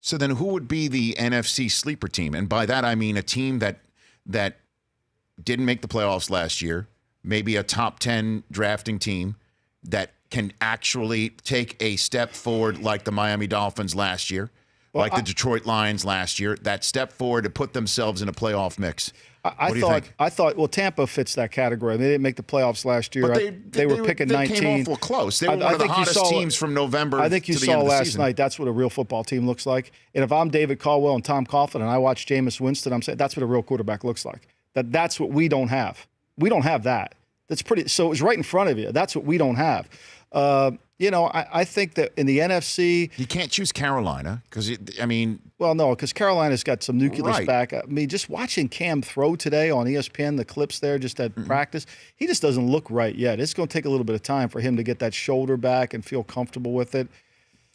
So then who would be the NFC sleeper team? And by that, I mean a team that didn't make the playoffs last year, maybe a top 10 drafting team that can actually take a step forward like the Miami Dolphins last year, like the Detroit Lions last year, that step forward to put themselves in a playoff mix. What do you think? I thought, well, Tampa fits that category. They didn't make the playoffs last year. But they were picking 19. They came awful close. They were one of the hottest teams from November. I think you saw last night. That's what a real football team looks like. And if I'm David Caldwell and Tom Coughlin and I watch Jameis Winston, I'm saying that's what a real quarterback looks like. That's what we don't have. We don't have that. That's pretty. So it's right in front of you. That's what we don't have. I think that in the NFC, you can't choose Carolina because well, no, because Carolina's got some nucleus back. I mean, just watching Cam throw today on ESPN, the clips there, just at practice, he just doesn't look right yet. It's going to take a little bit of time for him to get that shoulder back and feel comfortable with it.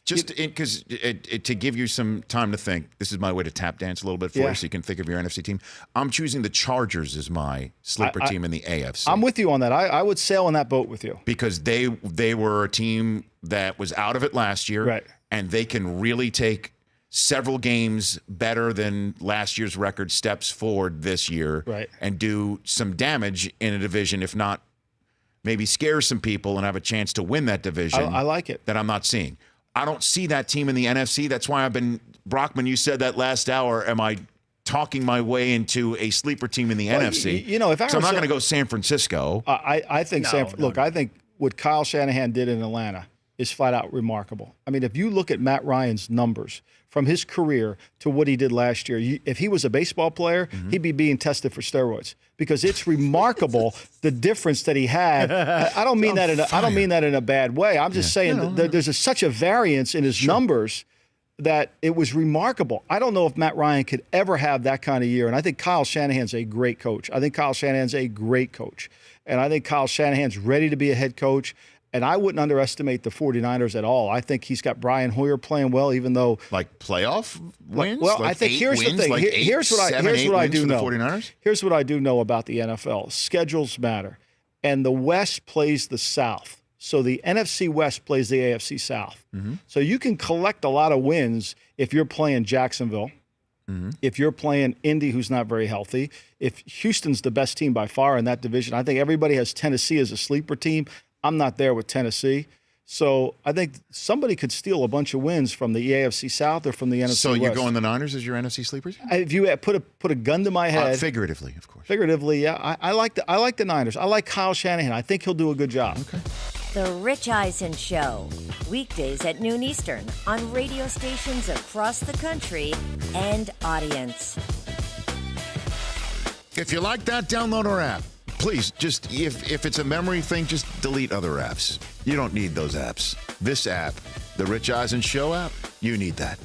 Just because to give you some time to think, this is my way to tap dance a little bit for you so you can think of your NFC team. I'm choosing the Chargers as my sleeper team in the AFC. I'm with you on that. I would sail on that boat with you. Because they were a team that was out of it last year, right, and they can really take several games better than last year's record steps forward this year, right, and do some damage in a division, if not maybe scare some people and have a chance to win that division. I like it. That I'm not seeing. I don't see that team in the NFC. That's why Brockman, you said that last hour, am I talking my way into a sleeper team in the NFC? If Arizona, so I'm not going to go San Francisco. I think I think what Kyle Shanahan did in Atlanta is flat out remarkable. I mean, if you look at Matt Ryan's numbers from his career to what he did last year, if he was a baseball player, he'd be being tested for steroids because it's remarkable the difference that he had. I don't mean that in a bad way. I'm just saying there's such a variance in his numbers that it was remarkable. I don't know if Matt Ryan could ever have that kind of year. And I think Kyle Shanahan's a great coach. And I think Kyle Shanahan's ready to be a head coach. And I wouldn't underestimate the 49ers at all. I think he's got Brian Hoyer playing well, even though like playoff wins. Well, I think here's the thing. Here's what I do know. 49ers? Here's what I do know about the NFL. Schedules matter, and the West plays the South. So the NFC West plays the AFC South. So you can collect a lot of wins if you're playing Jacksonville, if you're playing Indy, who's not very healthy. If Houston's the best team by far in that division, I think everybody has Tennessee as a sleeper team. I'm not there with Tennessee. So I think somebody could steal a bunch of wins from the AFC South or from the NFC West. So you're going the Niners as your NFC sleepers? If you put a gun to my head. Figuratively, of course. Figuratively, yeah. I like the Niners. I like Kyle Shanahan. I think he'll do a good job. Okay. The Rich Eisen Show. Weekdays at noon Eastern on radio stations across the country and audience. If you like that, download our app. Please, just if it's a memory thing, just delete other apps. You don't need those apps. This app, the Rich Eisen Show app, you need that.